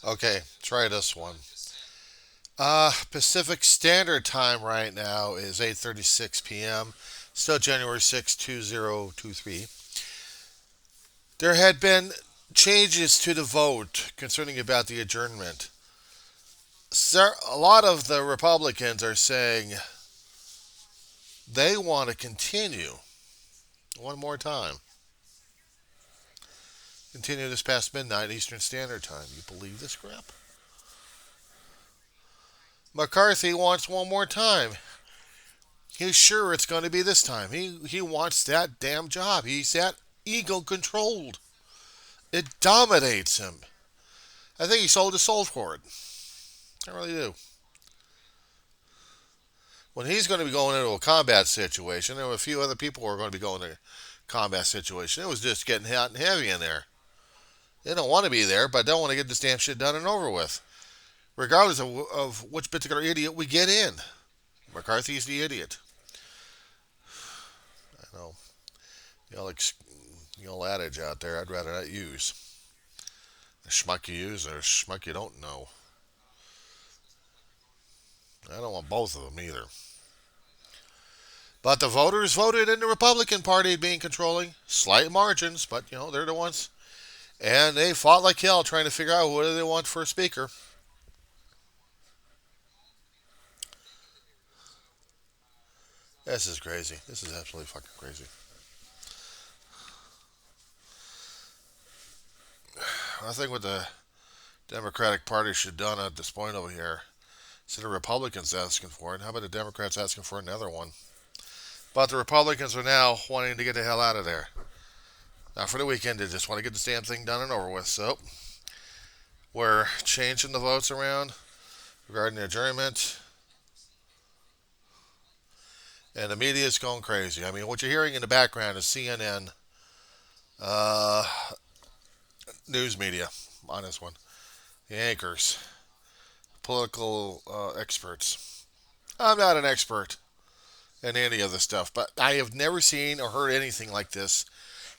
Okay, try this one. Pacific Standard Time right now is 8:36 p.m. Still January 6, 2023. There had been changes to the vote concerning about the adjournment. A lot of the Republicans are saying they want to continue one more time. Continue this past midnight Eastern Standard Time. You believe this crap? McCarthy wants one more time. He's sure it's going to be this time. He wants that damn job. He's that ego controlled. It dominates him. I think he sold his soul for it. I really do. When he's going to be going into a combat situation, there were a few other people who are going to be going into a combat situation. It was just getting hot and heavy in there. They don't want to be there, but don't want to get this damn shit done and over with, regardless of which particular idiot we get in. McCarthy's the idiot. I know. The old, the old adage out there, I'd rather not use. The schmuck you use or schmuck you don't know. I don't want both of them either. But the voters voted in the Republican Party being controlling. Slight margins, but they're the ones. And they fought like hell trying to figure out what do they want for a speaker. This is crazy. This is absolutely fucking crazy. I think what the Democratic Party should have done at this point over here, instead of Republicans asking for it, how about the Democrats asking for another one? But the Republicans are now wanting to get the hell out of there. Not for the weekend, they just want to get this damn thing done and over with. So we're changing the votes around regarding the adjournment, and the media is going crazy. I mean, what you're hearing in the background is CNN uh, news media on this one. The anchors, political experts. I'm not an expert in any of this stuff, but I have never seen or heard anything like this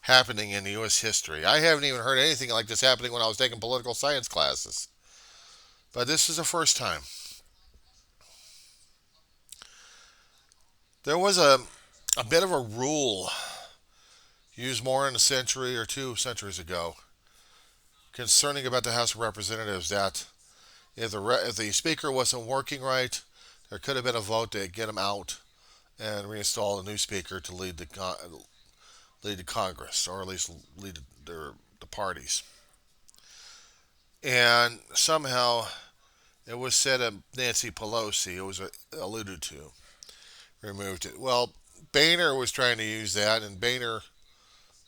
happening in U.S. history. I haven't even heard anything like this happening when I was taking political science classes. But this is the first time. There was a bit of a rule used more than a century or 2 centuries ago concerning about the House of Representatives that if the speaker wasn't working right, there could have been a vote to get him out and reinstall a new speaker to lead the Congress, or at least lead the parties. And somehow it was said that Nancy Pelosi, it was alluded to, removed it. Well, Boehner was trying to use that, and Boehner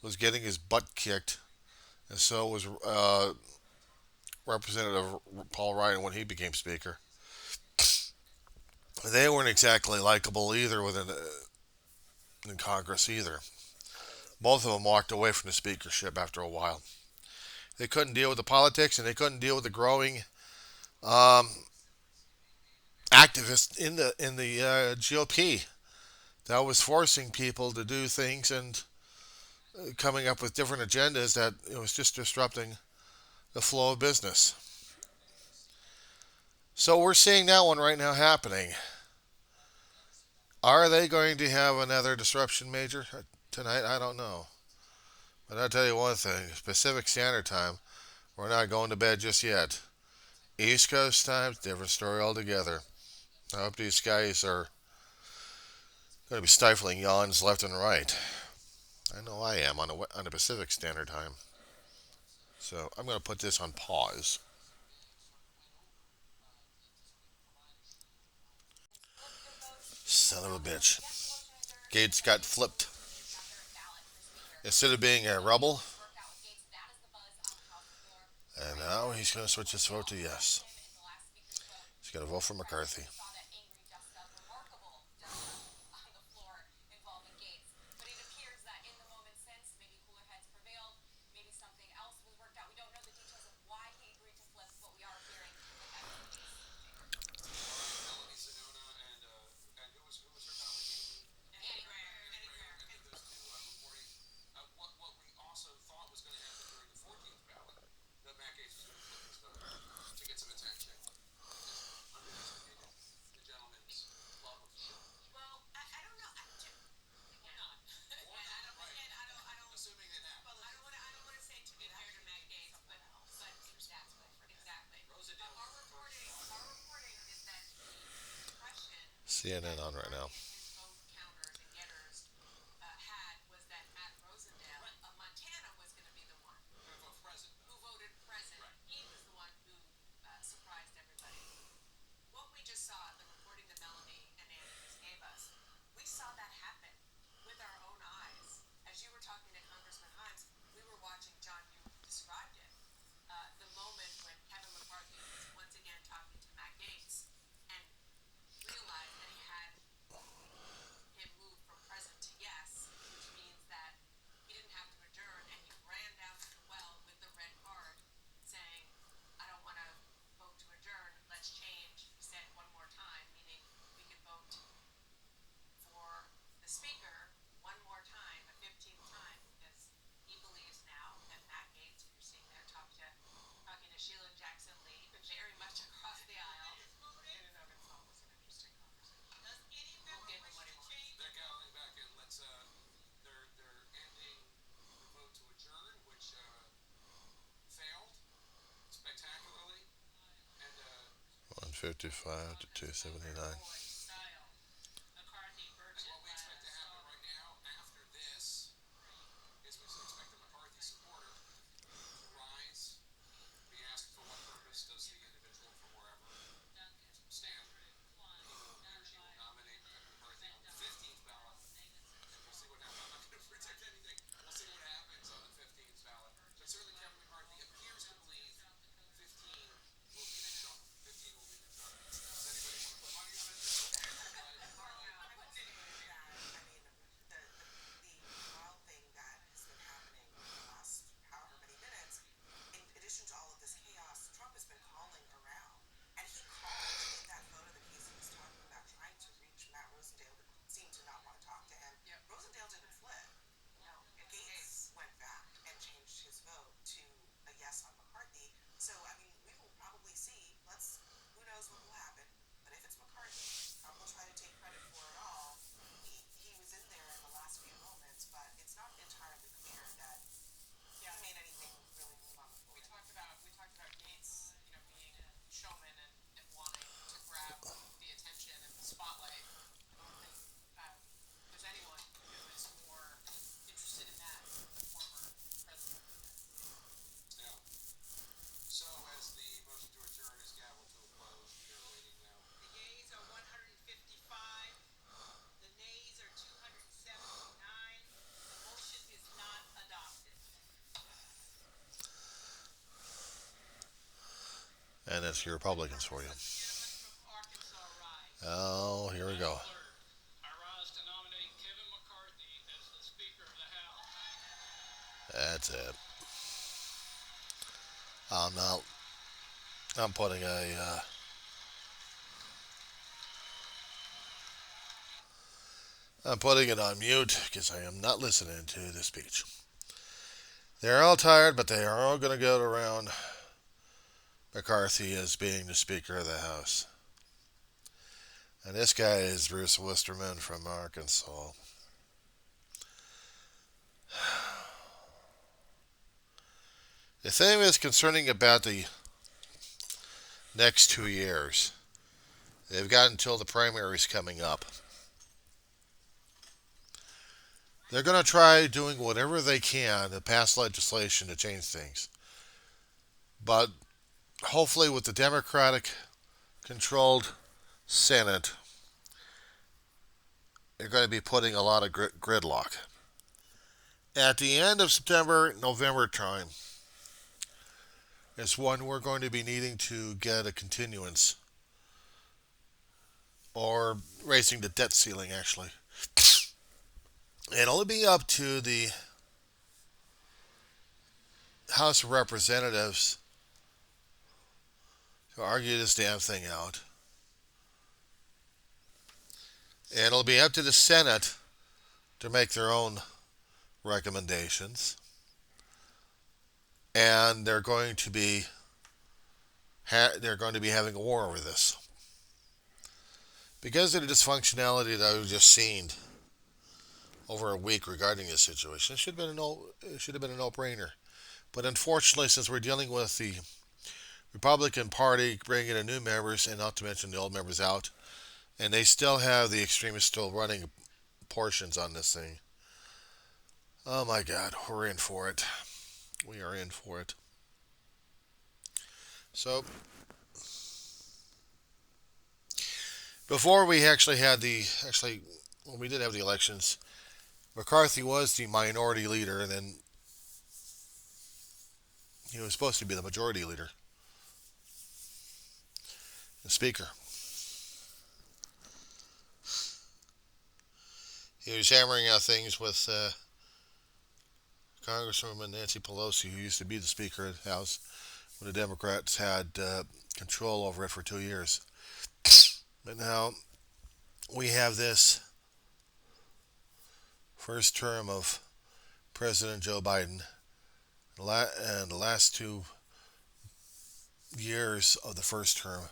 was getting his butt kicked, and so was Representative Paul Ryan when he became Speaker. They weren't exactly likable either in Congress either. Both of them walked away from the speakership after a while. They couldn't deal with the politics, and they couldn't deal with the growing um, activists in the GOP that was forcing people to do things and coming up with different agendas that it was just disrupting the flow of business. So we're seeing that one right now happening. Are they going to have another disruption major tonight? I don't know. But I'll tell you one thing: Pacific Standard Time, we're not going to bed just yet. East Coast time, different story altogether. I hope these guys are going to be stifling yawns left and right. I know I am on the Pacific Standard Time. So I'm going to put this on pause. Son of a bitch. Gates got flipped. Instead of being a rebel, and now he's going to switch his vote to yes. He's going to vote for McCarthy. CNN on right now. One 55 to 279. And that's your Republicans for you. Oh, here we go. That's it. Now I'm putting I'm putting it on mute because I am not listening to the speech. They're all tired, but they are all going to go around McCarthy as being the Speaker of the House. And this guy is Bruce Wisterman from Arkansas. The thing is concerning about the next 2 years. They've got until the primaries coming up. They're going to try doing whatever they can to pass legislation to change things. But hopefully, with the Democratic controlled Senate, they're going to be putting a lot of gridlock. At the end of September, November time is when we're going to be needing to get a continuance or raising the debt ceiling, actually. It'll be up to the House of Representatives to argue this damn thing out. And it'll be up to the Senate to make their own recommendations. And they're going to be having a war over this. Because of the dysfunctionality that we've just seen over a week regarding this situation, it should have been a no-brainer. But unfortunately, since we're dealing with the Republican Party bringing in new members, and not to mention the old members out, And they still have the extremists still running portions on this thing. Oh my God, we're in for it. We are in for it. So before we actually had the actually when we did have the elections, McCarthy was the minority leader, and then he was supposed to be the majority leader, the speaker. He was hammering out things with Congresswoman Nancy Pelosi, who used to be the Speaker of the House when the Democrats had control over it for 2 years. But now we have this first term of President Joe Biden, and the last 2 years of the first term.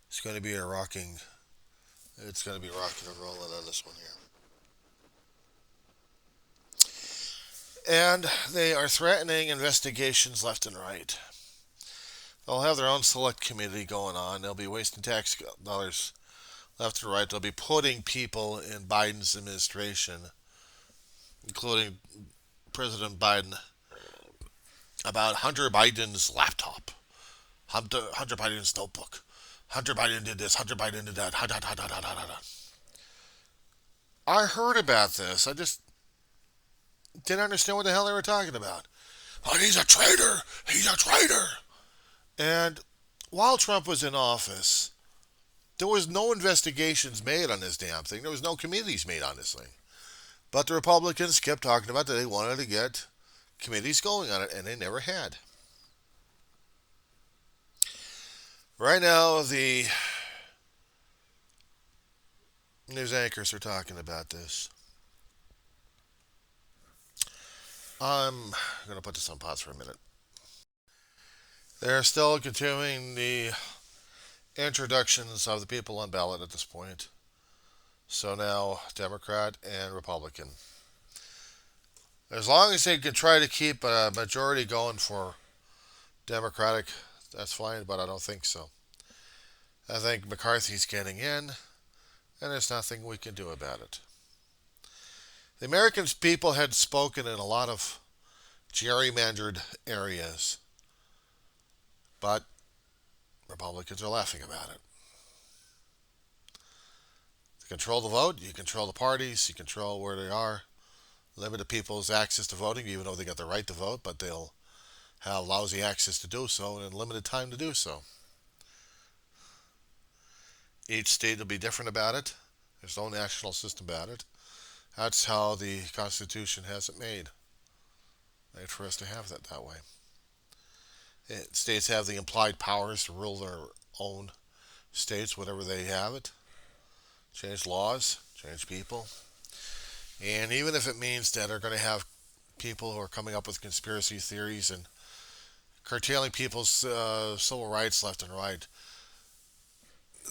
It's going to be a rocking. It's going to be rocking and rolling on this one here. And they are threatening investigations left and right. They'll have their own select committee going on. They'll be wasting tax dollars left and right. They'll be putting people in Biden's administration, including President Biden, about Hunter Biden's laptop, Hunter Biden's notebook. Hunter Biden did this. Hunter Biden did that. I heard about this. I just didn't understand what the hell they were talking about. But he's a traitor. He's a traitor. And while Trump was in office, there was no investigations made on this damn thing. There was no committees made on this thing. But the Republicans kept talking about that they wanted to get committees going on it, and they never had. Right now, the news anchors are talking about this. I'm going to put this on pause for a minute. They're still continuing the introductions of the people on ballot at this point. So now, Democrat and Republican. As long as they can try to keep a majority going for Democratic, that's fine, but I don't think so. I think McCarthy's getting in, and there's nothing we can do about it. The American people had spoken in a lot of gerrymandered areas, but Republicans are laughing about it. To control the vote, you control the parties, you control where they are, limit people's access to voting, even though they got the right to vote, but they'll have lousy access to do so and limited time to do so. Each state will be different about it. There's no national system about it. That's how the Constitution has it made for us to have that way. States have the implied powers to rule their own states, whatever they have it. Change laws, change people. And even if it means that they're going to have people who are coming up with conspiracy theories and curtailing people's civil rights left and right,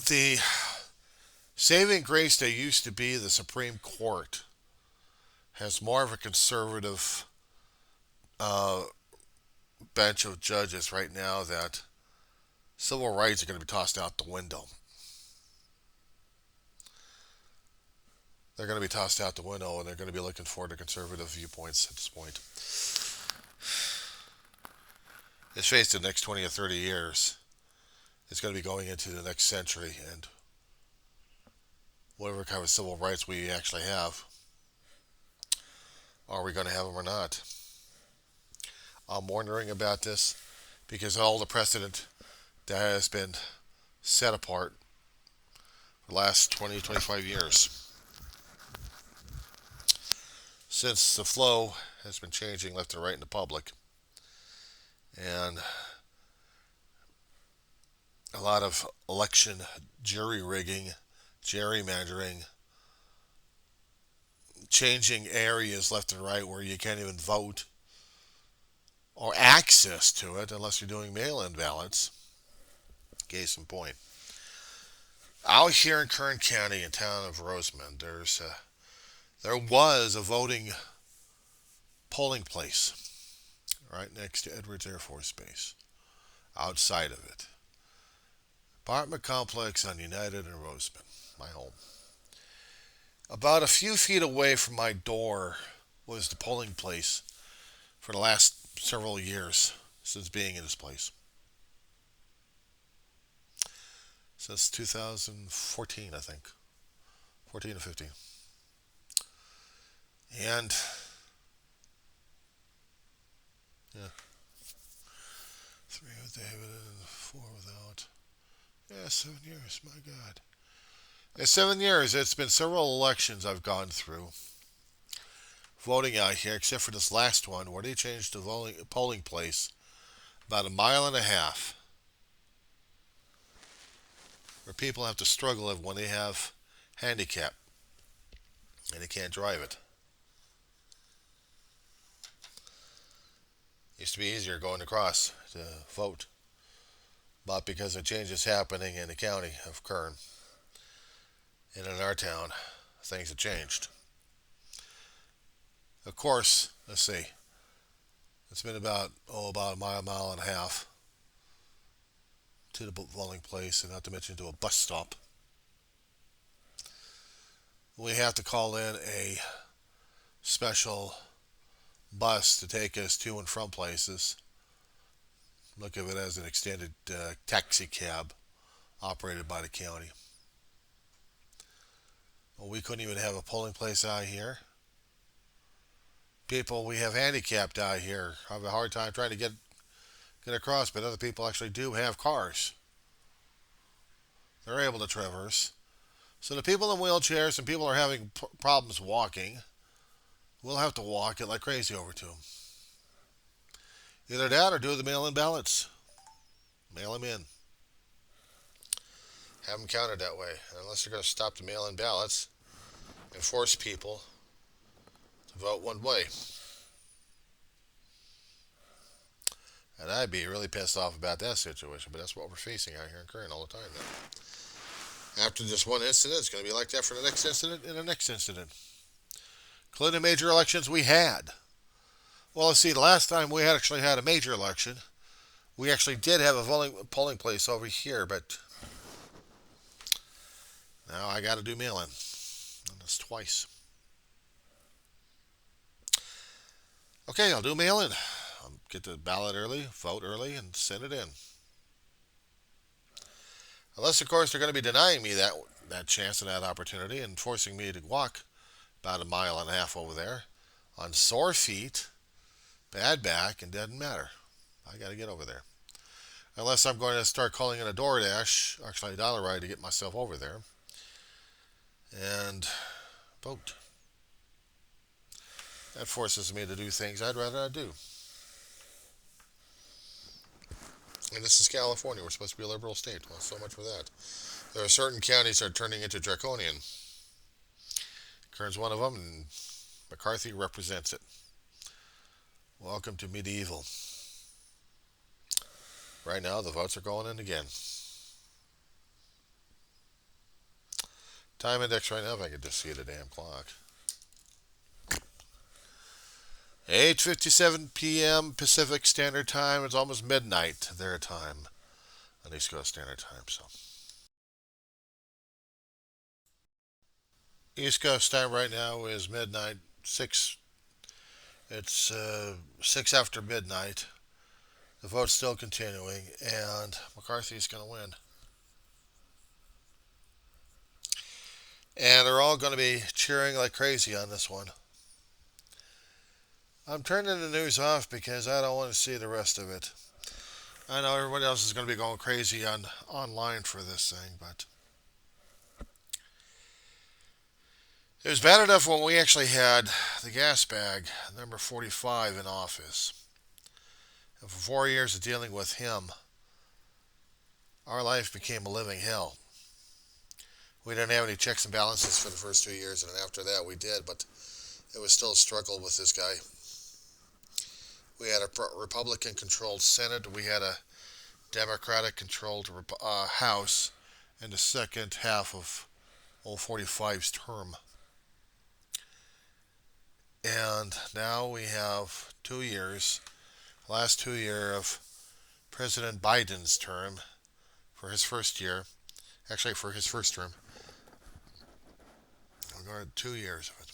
the saving grace that used to be the Supreme Court has more of a conservative bench of judges right now that civil rights are going to be tossed out the window. They're going to be tossed out the window, and they're going to be looking for the conservative viewpoints at this point. Let's face it, the next 20 or 30 years, it's going to be going into the next century, and whatever kind of civil rights we actually have, are we going to have them or not? I'm wondering about this because all the precedent that has been set apart for the last 20, 25 years. Since the flow has been changing left and right in the public, and a lot of election jury rigging, gerrymandering, changing areas left and right where you can't even vote or access to it unless you're doing mail-in ballots. Case in point. Out here in Kern County, in town of Roseman, there was a voting polling place right next to Edwards Air Force Base. Outside of it, apartment complex on United and Roseman. my home. About a few feet away from my door was the polling place for the last several years since being in this place. Since 2014, I think. 14 or 15. And, yeah, 3 with David and 4 without. Yeah, 7 years, my God. In 7 years, it's been several elections I've gone through voting out here, except for this last one where they changed the polling place about a mile and a half, where people have to struggle when they have handicap and they can't drive it. Used to be easier going across to vote, but because of changes happening in the county of Kern and in our town, things have changed. Of course, let's see. It's been about a mile and a half to the polling place, and not to mention to a bus stop. We have to call in a special bus to take us to and from places. Look at it as an extended taxi cab operated by the county. Well, we couldn't even have a polling place out here. People we have handicapped out here have a hard time trying to get across, but other people actually do have cars. They're able to traverse. So the people in wheelchairs and people are having problems walking, we'll have to walk it like crazy over to them. Either that or do the mail-in ballots. Mail them in. Have them counted that way. Unless they're going to stop the mail-in ballots and force people to vote one way. And I'd be really pissed off about that situation, but that's what we're facing out here in Kern all the time now. After this one incident, it's going to be like that for the next incident and the next incident. Including major elections we had. Well, let's see, the last time we actually had a major election, we actually did have a polling place over here, but now I got to do mail-in. And that's twice. Okay, I'll do mail-in. I'll get the ballot early, vote early, and send it in. Unless, of course, they're going to be denying me that chance and that opportunity and forcing me to walk about a mile and a half over there on sore feet, bad back, and doesn't matter. I got to get over there. Unless I'm going to start calling in a DoorDash, actually a dollar ride, to get myself over there and vote. That forces me to do things I'd rather not do. And this is California. We're supposed to be a liberal state. Well, so much for that. There are certain counties that are turning into draconian. Kern's one of them, and McCarthy represents it. Welcome to medieval. Right now, the votes are going in again. Time index right now, if I could just see the damn clock. 8:57 p.m. Pacific Standard Time. It's almost midnight their time on East Coast Standard Time. So East Coast time right now is midnight. 6. It's 6 after midnight. The vote's still continuing, and McCarthy's going to win. And they're all going to be cheering like crazy on this one. I'm turning the news off because I don't want to see the rest of it. I know everybody else is going to be going crazy online for this thing, but it was bad enough when we actually had the gas bag, number 45, in office. And for 4 years of dealing with him, our life became a living hell. We didn't have any checks and balances for the first 2 years, and after that we did, but it was still a struggle with this guy. We had a Republican-controlled Senate. We had a Democratic-controlled House in the second half of old 45's term. And now we have 2 years, last 2 years of President Biden's term for his first year, actually for his first term. 2 years of it.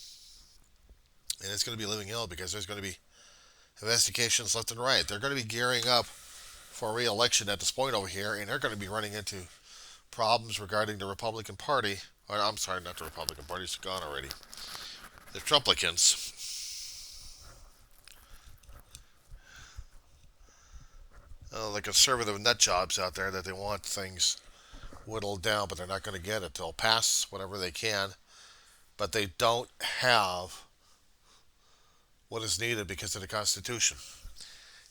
And it's going to be living ill because there's going to be investigations left and right. They're going to be gearing up for re-election at this point over here, and they're going to be running into problems regarding the Republican Party. Or, I'm sorry, not the Republican Party. It's gone already. The Trumplicans. The conservative nut jobs out there that they want things whittled down, but they're not going to get it. They'll pass whatever they can, but they don't have what is needed because of the Constitution.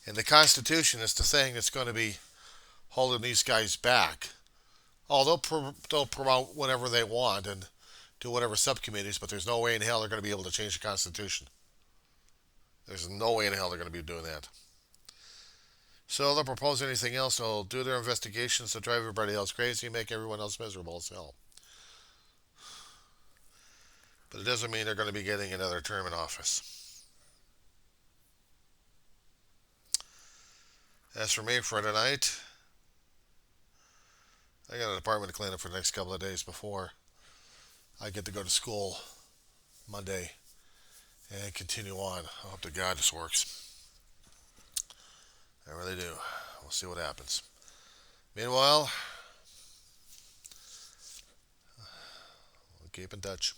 And the Constitution is the thing that's going to be holding these guys back. Oh, they'll promote whatever they want and do whatever subcommittees, but there's no way in hell they're going to be able to change the Constitution. There's no way in hell they're going to be doing that. So they'll propose anything else. They'll do their investigations to drive everybody else crazy, make everyone else miserable as hell. But it doesn't mean they're going to be getting another term in office. As for me for tonight, I got an apartment to clean up for the next couple of days before I get to go to school Monday and continue on. I hope to God this works. I really do. We'll see what happens. Meanwhile, we'll keep in touch.